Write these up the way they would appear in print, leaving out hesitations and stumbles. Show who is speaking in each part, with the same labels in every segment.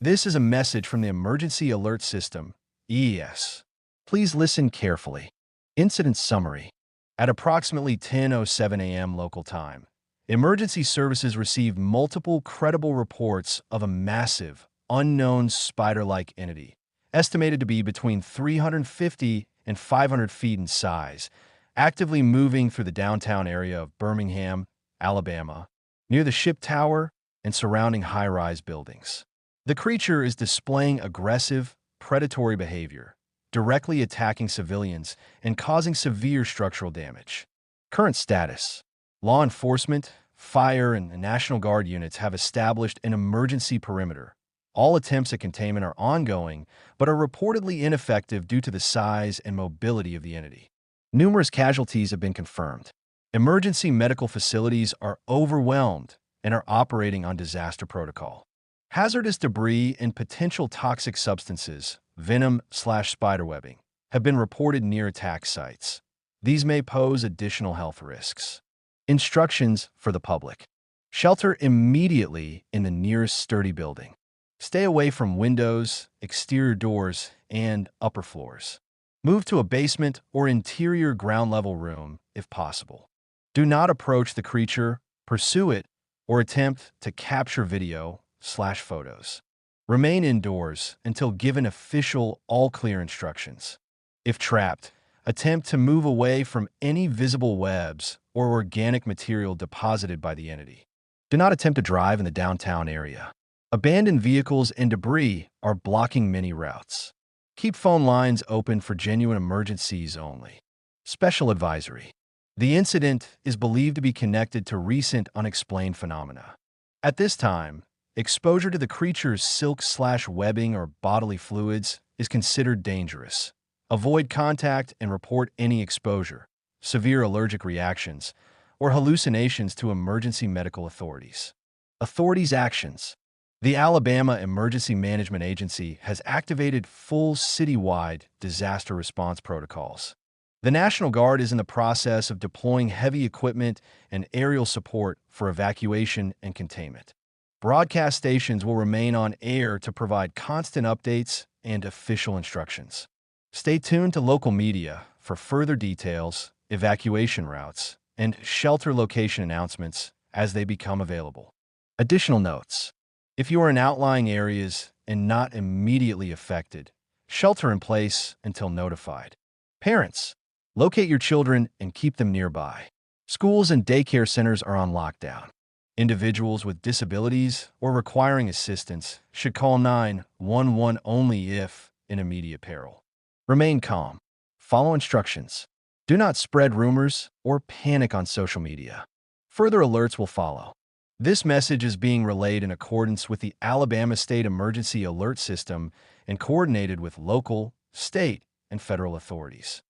Speaker 1: This is a message from the Emergency Alert System, EAS. Please listen carefully. Incident summary. At approximately 10:07 a.m. local time, emergency services received multiple credible reports of a massive, unknown spider-like entity, estimated to be between 350 and 500 feet in size, actively moving through the downtown area of Birmingham, Alabama, near the ship tower and surrounding high-rise buildings. The creature is displaying aggressive, predatory behavior, directly attacking civilians and causing severe structural damage. Current status. Law enforcement, fire, and National Guard units have established an emergency perimeter. All attempts at containment are ongoing, but are reportedly ineffective due to the size and mobility of the entity. Numerous casualties have been confirmed. Emergency medical facilities are overwhelmed and are operating on disaster protocol. Hazardous debris and potential toxic substances, venom/spiderwebbing, have been reported near attack sites. These may pose additional health risks. Instructions for the public. Shelter immediately in the nearest sturdy building. Stay away from windows, exterior doors, and upper floors. Move to a basement or interior ground-level room if possible. Do not approach the creature, pursue it, or attempt to capture video/photos. Remain indoors until given official all-clear instructions. If trapped, attempt to move away from any visible webs or organic material deposited by the entity. Do not attempt to drive in the downtown area. Abandoned vehicles and debris are blocking many routes. Keep phone lines open for genuine emergencies only. Special advisory. The incident is believed to be connected to recent unexplained phenomena. At this time, exposure to the creature's silk/webbing or bodily fluids is considered dangerous. Avoid contact and report any exposure, severe allergic reactions, or hallucinations to emergency medical authorities. Authorities' actions. The Alabama Emergency Management Agency has activated full citywide disaster response protocols. The National Guard is in the process of deploying heavy equipment and aerial support for evacuation and containment. Broadcast stations will remain on air to provide constant updates and official instructions. Stay tuned to local media for further details, evacuation routes, and shelter location announcements as they become available. Additional notes. If you are in outlying areas and not immediately affected, shelter in place until notified. Parents, locate your children and keep them nearby. Schools and daycare centers are on lockdown. Individuals with disabilities or requiring assistance should call 911 only if in immediate peril. Remain calm. Follow instructions. Do not spread rumors or panic on social media. Further alerts will follow. This message is being relayed in accordance with the Alabama State Emergency Alert System and coordinated with local, state, and federal authorities.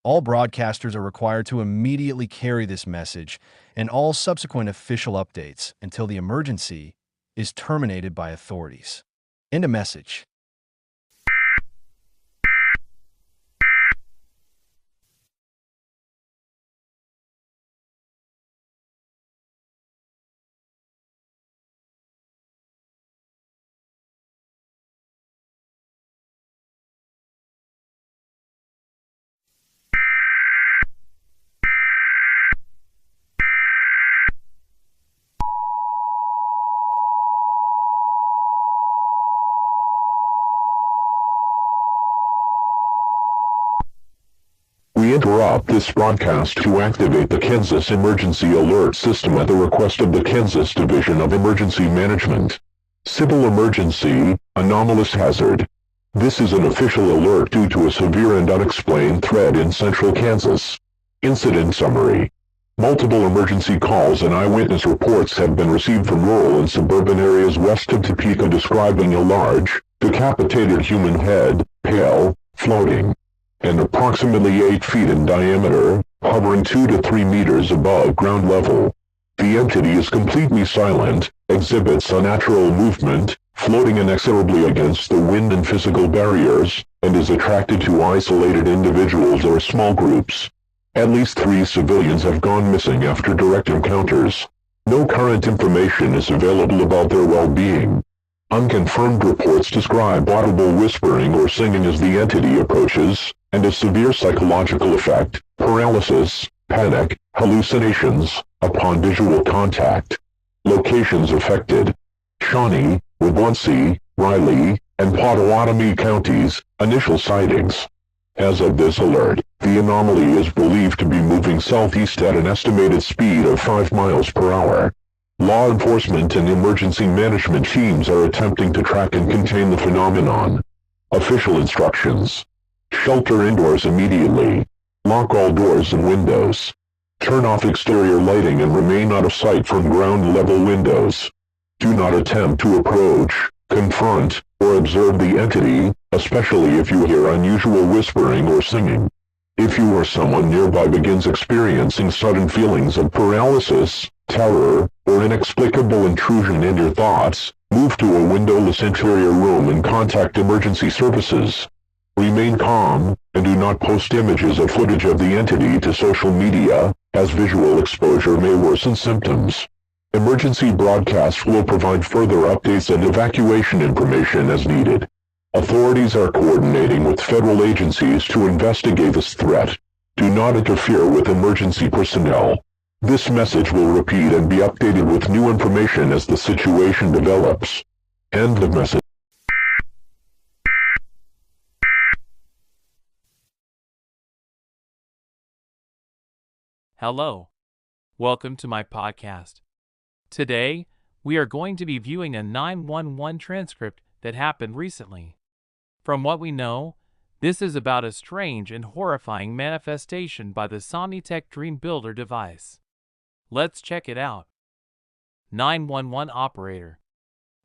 Speaker 1: All broadcasters are required to immediately carry this message and all subsequent official updates until the emergency is terminated by authorities. End of message.
Speaker 2: We interrupt this broadcast to activate the Kansas Emergency Alert System at the request of the Kansas Division of Emergency Management. Civil emergency, anomalous hazard. This is an official alert due to a severe and unexplained threat in central Kansas. Incident summary. Multiple emergency calls and eyewitness reports have been received from rural and suburban areas west of Topeka describing a large, decapitated human head, pale, floating, and approximately 8 feet in diameter, hovering 2 to 3 meters above ground level. The entity is completely silent, exhibits unnatural movement, floating inexorably against the wind and physical barriers, and is attracted to isolated individuals or small groups. At least 3 civilians have gone missing after direct encounters. No current information is available about their well-being. Unconfirmed reports describe audible whispering or singing as the entity approaches, and a severe psychological effect, paralysis, panic, hallucinations, upon visual contact. Locations affected: Shawnee, Waubonsee, Riley, and Pottawatomie counties. Initial sightings. As of this alert, the anomaly is believed to be moving southeast at an estimated speed of 5 miles per hour. Law enforcement and emergency management teams are attempting to track and contain the phenomenon. Official instructions: shelter indoors immediately. Lock all doors and windows. Turn off exterior lighting and remain out of sight from ground-level windows. Do not attempt to approach, confront, or observe the entity, especially if you hear unusual whispering or singing. If you or someone nearby begins experiencing sudden feelings of paralysis, terror, or inexplicable intrusion in your thoughts, move to a windowless interior room and contact emergency services. Remain calm, and do not post images or footage of the entity to social media, as visual exposure may worsen symptoms. Emergency broadcasts will provide further updates and evacuation information as needed. Authorities are coordinating with federal agencies to investigate this threat. Do not interfere with emergency personnel. This message will repeat and be updated with new information as the situation develops. End of message.
Speaker 3: Hello. Welcome to my podcast. Today, we are going to be viewing a 911 transcript that happened recently. From what we know, this is about a strange and horrifying manifestation by the Somnitech DreamBuilder device. Let's check it out. 911 operator.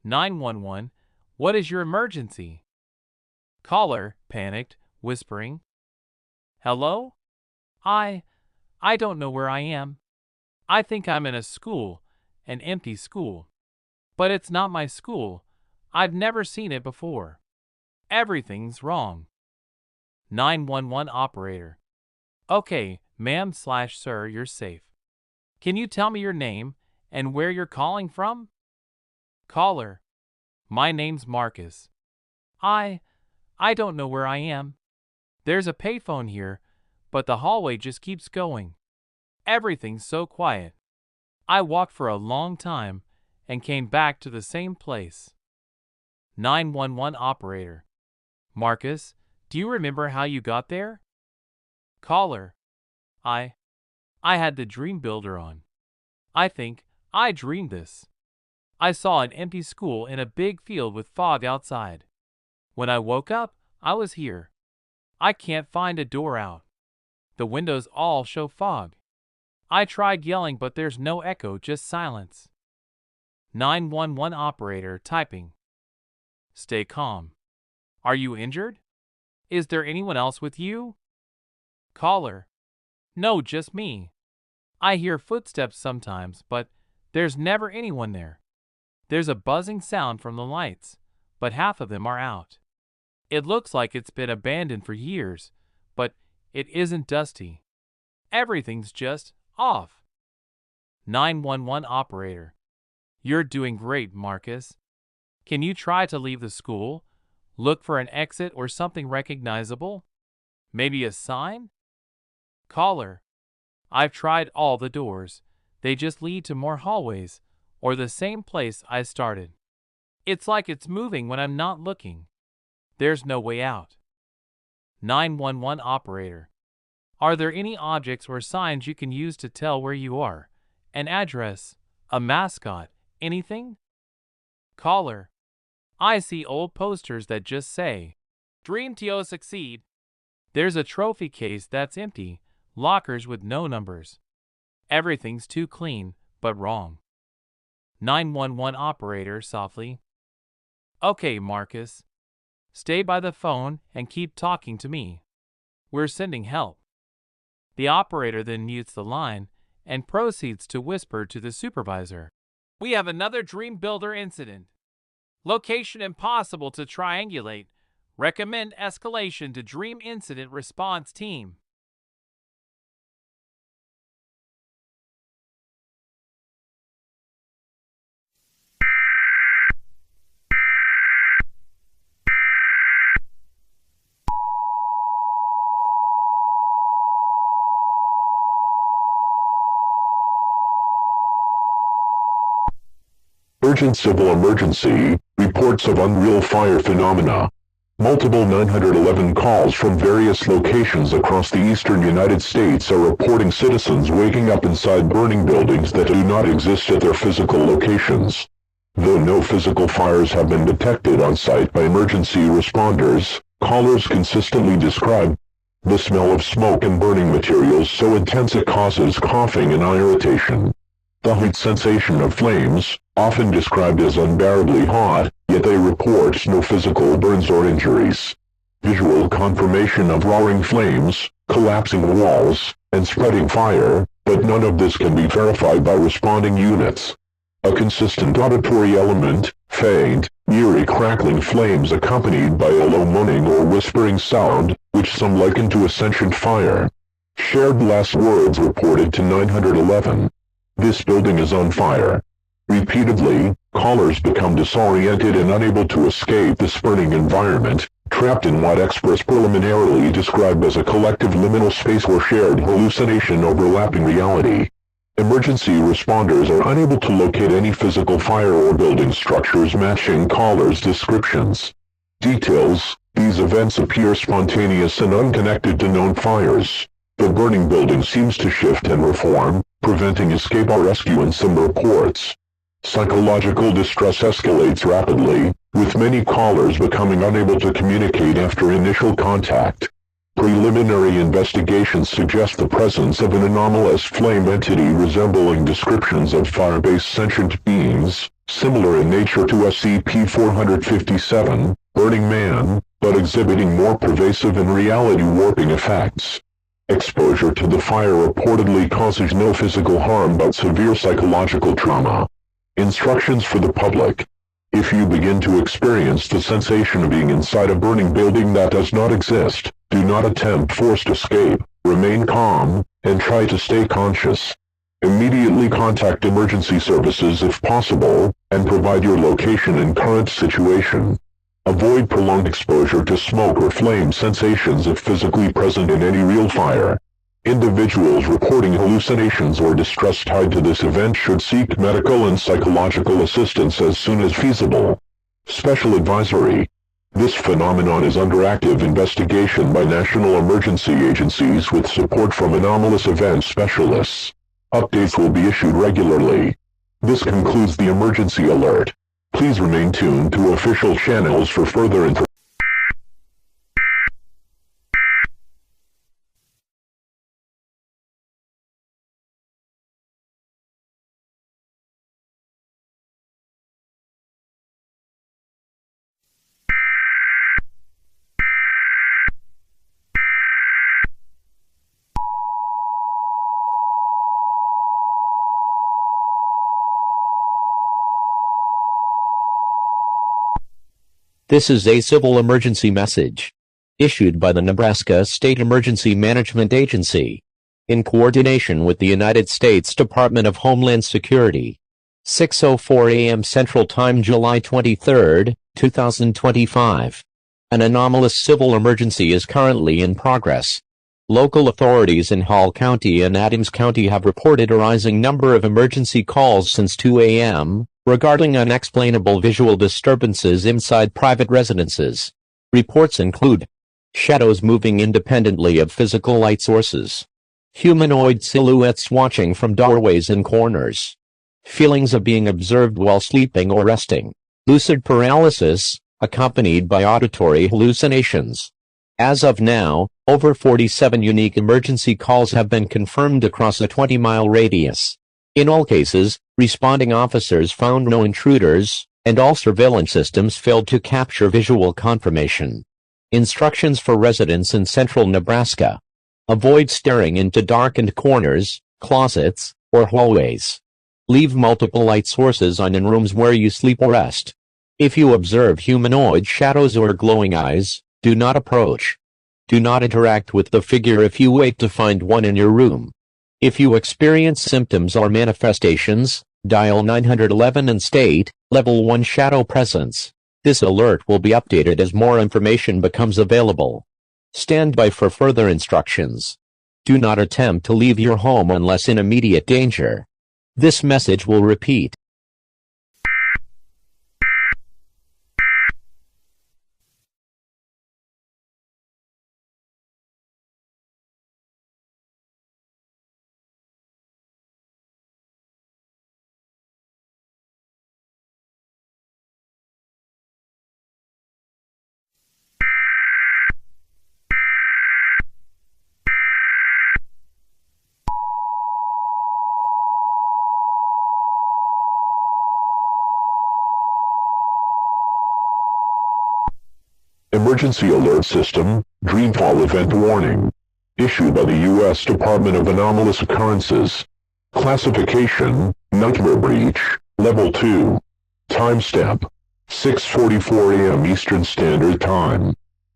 Speaker 3: 911, what is your emergency? Caller, panicked, whispering. Hello? I don't know where I am. I think I'm in a school, an empty school. But it's not my school. I've never seen it before. Everything's wrong. 911 operator. Okay, ma'am/sir, you're safe. Can you tell me your name and where you're calling from? Caller. My name's Marcus. I don't know where I am. There's a payphone here, but the hallway just keeps going. Everything's so quiet. I walked for a long time and came back to the same place. 911 operator. Marcus, do you remember how you got there? Caller. I had the DreamBuilder on. I think I dreamed this. I saw an empty school in a big field with fog outside. When I woke up, I was here. I can't find a door out. The windows all show fog. I tried yelling, but there's no echo, just silence. 911 operator typing. Stay calm. Are you injured? Is there anyone else with you? Caller. No, just me. I hear footsteps sometimes, but there's never anyone there. There's a buzzing sound from the lights, but half of them are out. It looks like it's been abandoned for years, but it isn't dusty. Everything's just off. 911 operator. You're doing great, Marcus. Can you try to leave the school? Look for an exit or something recognizable? Maybe a sign? Caller. I've tried all the doors. They just lead to more hallways, or the same place I started. It's like it's moving when I'm not looking. There's no way out. 911 operator. Are there any objects or signs you can use to tell where you are? An address, a mascot, anything? Caller. I see old posters that just say, Dream to succeed. There's a trophy case that's empty, lockers with no numbers. Everything's too clean, but wrong. 911 operator softly. Okay, Marcus. Stay by the phone and keep talking to me. We're sending help. The operator then mutes the line and proceeds to whisper to the supervisor. We have another DreamBuilder incident. Location impossible to triangulate. Recommend escalation to Dream Incident Response Team.
Speaker 2: Urgent civil emergency, reports of unreal fire phenomena. Multiple 911 calls from various locations across the eastern United States are reporting citizens waking up inside burning buildings that do not exist at their physical locations. Though no physical fires have been detected on site by emergency responders, callers consistently describe the smell of smoke and burning materials so intense it causes coughing and eye irritation. The heat sensation of flames, often described as unbearably hot, yet they report no physical burns or injuries. Visual confirmation of roaring flames, collapsing walls, and spreading fire, but none of this can be verified by responding units. A consistent auditory element, faint, eerie crackling flames accompanied by a low moaning or whispering sound, which some liken to a sentient fire. Shared last words reported to 911. This building is on fire. Repeatedly, callers become disoriented and unable to escape this burning environment, trapped in what experts preliminarily described as a collective liminal space or shared hallucination overlapping reality. Emergency responders are unable to locate any physical fire or building structures matching callers' descriptions. Details: these events appear spontaneous and unconnected to known fires. The burning building seems to shift and reform, preventing escape or rescue in some reports. Psychological distress escalates rapidly, with many callers becoming unable to communicate after initial contact. Preliminary investigations suggest the presence of an anomalous flame entity resembling descriptions of fire-based sentient beings, similar in nature to SCP-457, Burning Man, but exhibiting more pervasive and reality-warping effects. Exposure to the fire reportedly causes no physical harm but severe psychological trauma. Instructions for the public. If you begin to experience the sensation of being inside a burning building that does not exist, do not attempt forced escape, remain calm, and try to stay conscious. Immediately contact emergency services if possible, and provide your location and current situation. Avoid prolonged exposure to smoke or flame sensations if physically present in any real fire. Individuals reporting hallucinations or distress tied to this event should seek medical and psychological assistance as soon as feasible. Special advisory. This phenomenon is under active investigation by national emergency agencies with support from anomalous event specialists. Updates will be issued regularly. This concludes the emergency alert. Please remain tuned to official channels for further information.
Speaker 4: This is a civil emergency message issued by the Nebraska State Emergency Management Agency in coordination with the United States Department of Homeland Security. 6:04 a.m. Central Time, July 23, 2025. An anomalous civil emergency is currently in progress. Local authorities in Hall County and Adams County have reported a rising number of emergency calls since 2 a.m. regarding unexplainable visual disturbances inside private residences. Reports include shadows moving independently of physical light sources, humanoid silhouettes watching from doorways and corners, feelings of being observed while sleeping or resting, lucid paralysis, accompanied by auditory hallucinations. As of now, over 47 unique emergency calls have been confirmed across a 20-mile radius. In all cases, responding officers found no intruders, and all surveillance systems failed to capture visual confirmation. Instructions for residents in central Nebraska. Avoid staring into darkened corners, closets, or hallways. Leave multiple light sources on in rooms where you sleep or rest. If you observe humanoid shadows or glowing eyes, do not approach. Do not interact with the figure if you wait to find one in your room. If you experience symptoms or manifestations, dial 911 and state, Level 1 shadow presence. This alert will be updated as more information becomes available. Stand by for further instructions. Do not attempt to leave your home unless in immediate danger. This message will repeat.
Speaker 2: Emergency Alert System, Dreamfall Event Warning. Issued by the U.S. Department of Anomalous Occurrences. Classification, Nightmare Breach, Level 2. Timestamp, 6:44 a.m. Eastern Standard Time.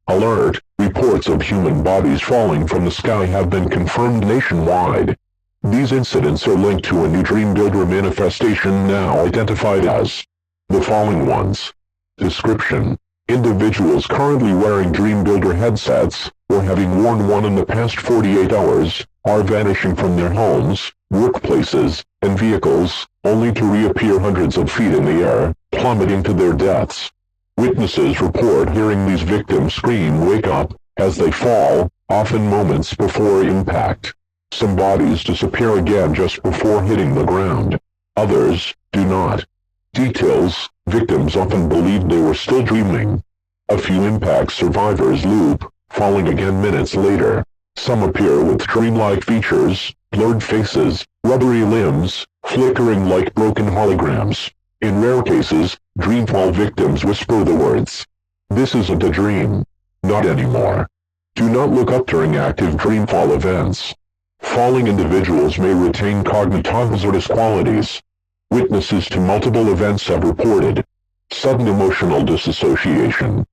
Speaker 2: Alert, reports of human bodies falling from the sky have been confirmed nationwide. These incidents are linked to a new DreamBuilder manifestation now identified as the following ones. Description: individuals currently wearing DreamBuilder headsets, or having worn one in the past 48 hours, are vanishing from their homes, workplaces, and vehicles, only to reappear hundreds of feet in the air, plummeting to their deaths. Witnesses report hearing these victims scream "wake up" as they fall, often moments before impact. Some bodies disappear again just before hitting the ground. Others do not. Details: victims often believed they were still dreaming. A few impact survivors loop, falling again minutes later. Some appear with dreamlike features, blurred faces, rubbery limbs, flickering like broken holograms. In rare cases, dreamfall victims whisper the words, "This isn't a dream. Not anymore." Do not look up during active dreamfall events. Falling individuals may retain cognitive hazardous qualities. Witnesses to multiple events have reported sudden emotional disassociation,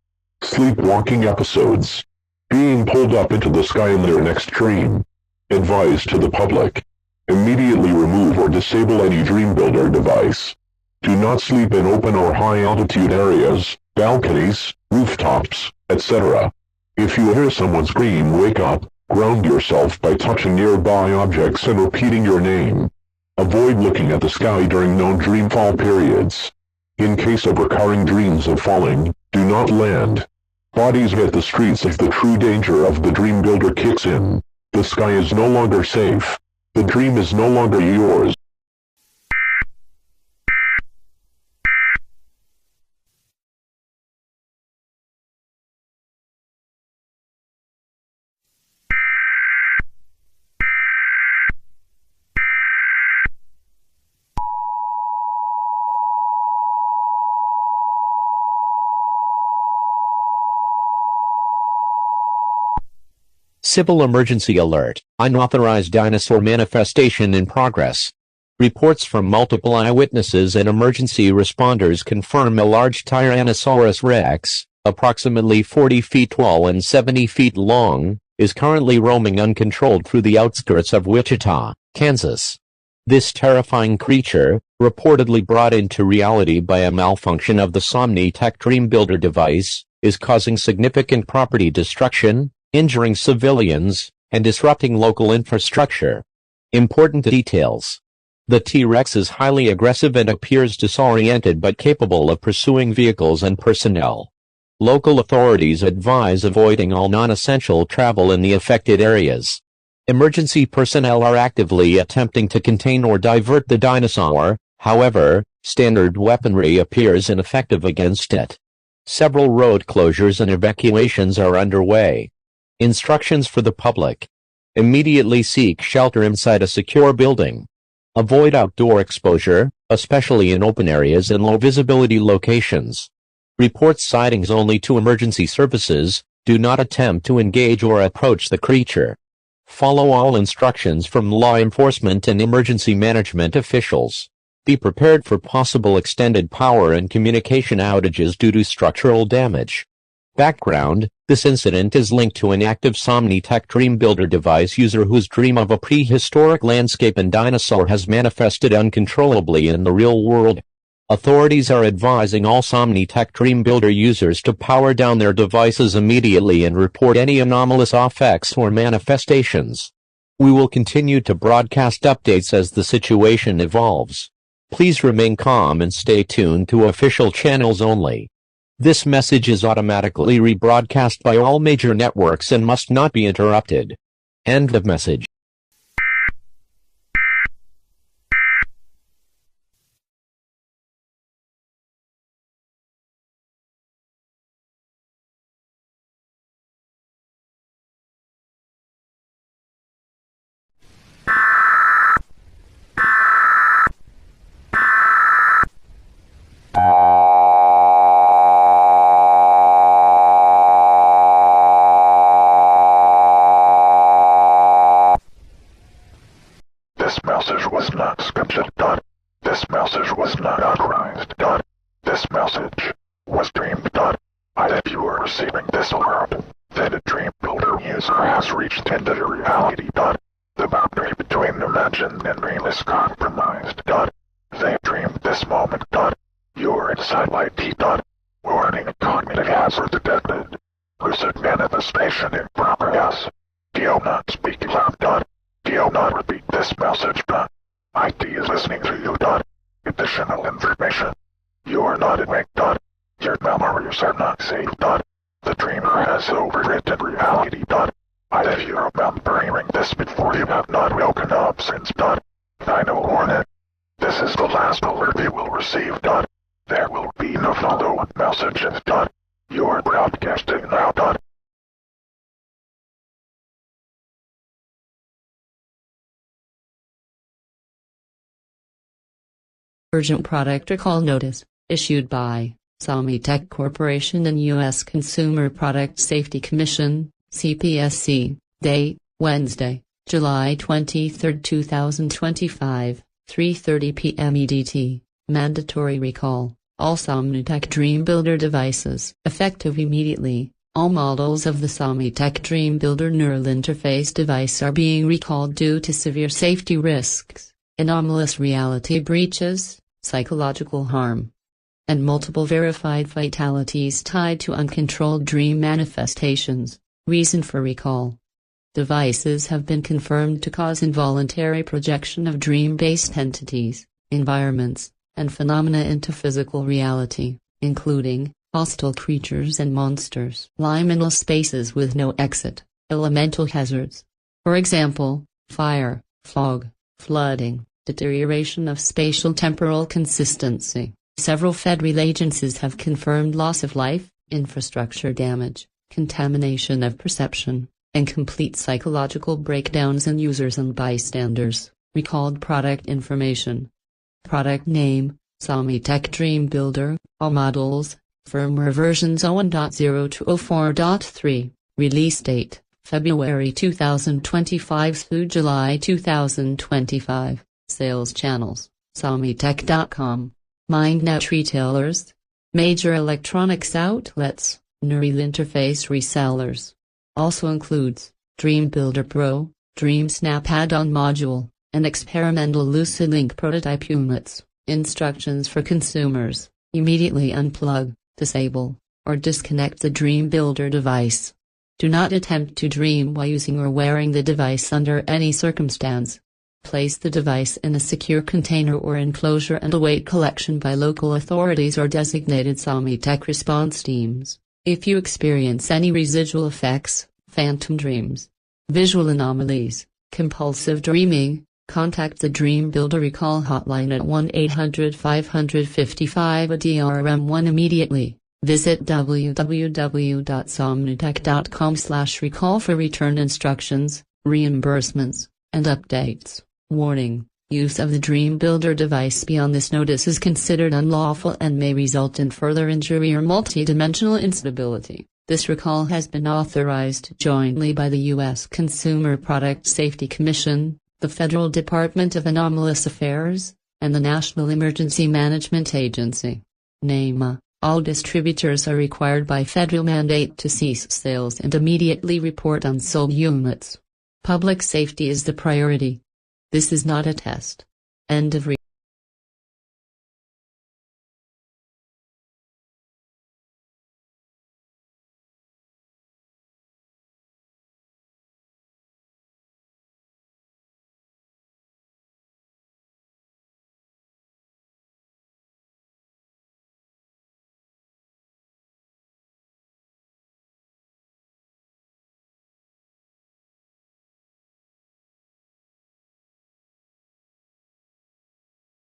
Speaker 2: sleepwalking episodes, being pulled up into the sky in their next dream. Advised to the public: immediately remove or disable any DreamBuilder device. Do not sleep in open or high-altitude areas, balconies, rooftops, etc. If you hear someone scream "wake up," ground yourself by touching nearby objects and repeating your name. Avoid looking at the sky during known dreamfall periods. In case of recurring dreams of falling, do not land. Bodies hit the streets if the true danger of the DreamBuilder kicks in. The sky is no longer safe. The dream is no longer yours.
Speaker 4: Civil Emergency Alert, Unauthorized Dinosaur Manifestation in Progress. Reports from multiple eyewitnesses and emergency responders confirm a large Tyrannosaurus rex, approximately 40 feet tall and 70 feet long, is currently roaming uncontrolled through the outskirts of Wichita, Kansas. This terrifying creature, reportedly brought into reality by a malfunction of the Somnitech DreamBuilder device, is causing significant property destruction, injuring civilians, and disrupting local infrastructure. Important details. The T-Rex is highly aggressive and appears disoriented but capable of pursuing vehicles and personnel. Local authorities advise avoiding all non-essential travel in the affected areas. Emergency personnel are actively attempting to contain or divert the dinosaur, however, standard weaponry appears ineffective against it. Several road closures and evacuations are underway. Instructions for the public. Immediately seek shelter inside a secure building. Avoid outdoor exposure, especially in open areas and low-visibility locations. Report sightings only to emergency services. Do not attempt to engage or approach the creature. Follow all instructions from law enforcement and emergency management officials. Be prepared for possible extended power and communication outages due to structural damage. Background: this incident is linked to an active Somnitech DreamBuilder device user whose dream of a prehistoric landscape and dinosaur has manifested uncontrollably in the real world. Authorities are advising all Somnitech DreamBuilder users to power down their devices immediately and report any anomalous effects or manifestations. We will continue to broadcast updates as the situation evolves. Please remain calm and stay tuned to official channels only. This message is automatically rebroadcast by all major networks and must not be interrupted. End of message.
Speaker 5: was not scheduled. This message was not authorized. This message was dreamed. If you are receiving this alert, then a DreamBuilder user has reached into reality. The boundary between imagined and real is compromised. They dreamed this moment. You are inside IT. Warning, cognitive hazard detected. Lucid manifestation in progress. Do not speak loud. Do not repeat this message. IT is listening to you. Additional information. You are not awake. Your memories are not saved. The dreamer has overwritten reality. If you remember hearing this before, you have not woken up since. Final warning. This is the last alert you will receive. There will be no follow-up messages. You are broadcasting now.
Speaker 6: Urgent Product Recall Notice, issued by Samitech Corporation and U.S. Consumer Product Safety Commission, CPSC, date, Wednesday, July 23, 2025, 3:30 p.m. EDT, mandatory recall, all Samitech DreamBuilder devices. Effective immediately, all models of the Samitech DreamBuilder neural interface device are being recalled due to severe safety risks, anomalous reality breaches, psychological harm, and multiple verified fatalities tied to uncontrolled dream manifestations. Reason for recall. Devices have been confirmed to cause involuntary projection of dream-based entities, environments, and phenomena into physical reality, including hostile creatures and monsters. Liminal spaces with no exit, elemental hazards. For example, fire, fog, flooding, deterioration of spatial temporal consistency. Several federal agencies have confirmed loss of life, infrastructure damage, contamination of perception, and complete psychological breakdowns in users and bystanders. Recalled product information. Product name, Samitech DreamBuilder, all models, firmware versions 01.0 to 04.3, release date, February 2025 through July 2025. Sales channels, Samitech.com, MindNet retailers, major electronics outlets, neural interface resellers. Also includes DreamBuilder Pro, DreamSnap add-on module, and experimental LucidLink prototype units. Instructions for consumers: immediately unplug, disable, or disconnect the DreamBuilder device. Do not attempt to dream while using or wearing the device under any circumstance. Place the device in a secure container or enclosure and await collection by local authorities or designated Samitech response teams. If you experience any residual effects, phantom dreams, visual anomalies, compulsive dreaming, contact the DreamBuilder Recall Hotline at 1-800-555-DRM1 immediately. Visit www.samitech.com/recall for return instructions, reimbursements, and updates. Warning: use of the DreamBuilder device beyond this notice is considered unlawful and may result in further injury or multidimensional instability. This recall has been authorized jointly by the U.S. Consumer Product Safety Commission, the Federal Department of Anomalous Affairs, and the National Emergency Management Agency. NEMA. All distributors are required by federal mandate to cease sales and immediately report unsold units. Public safety is the priority. This is not a test. End of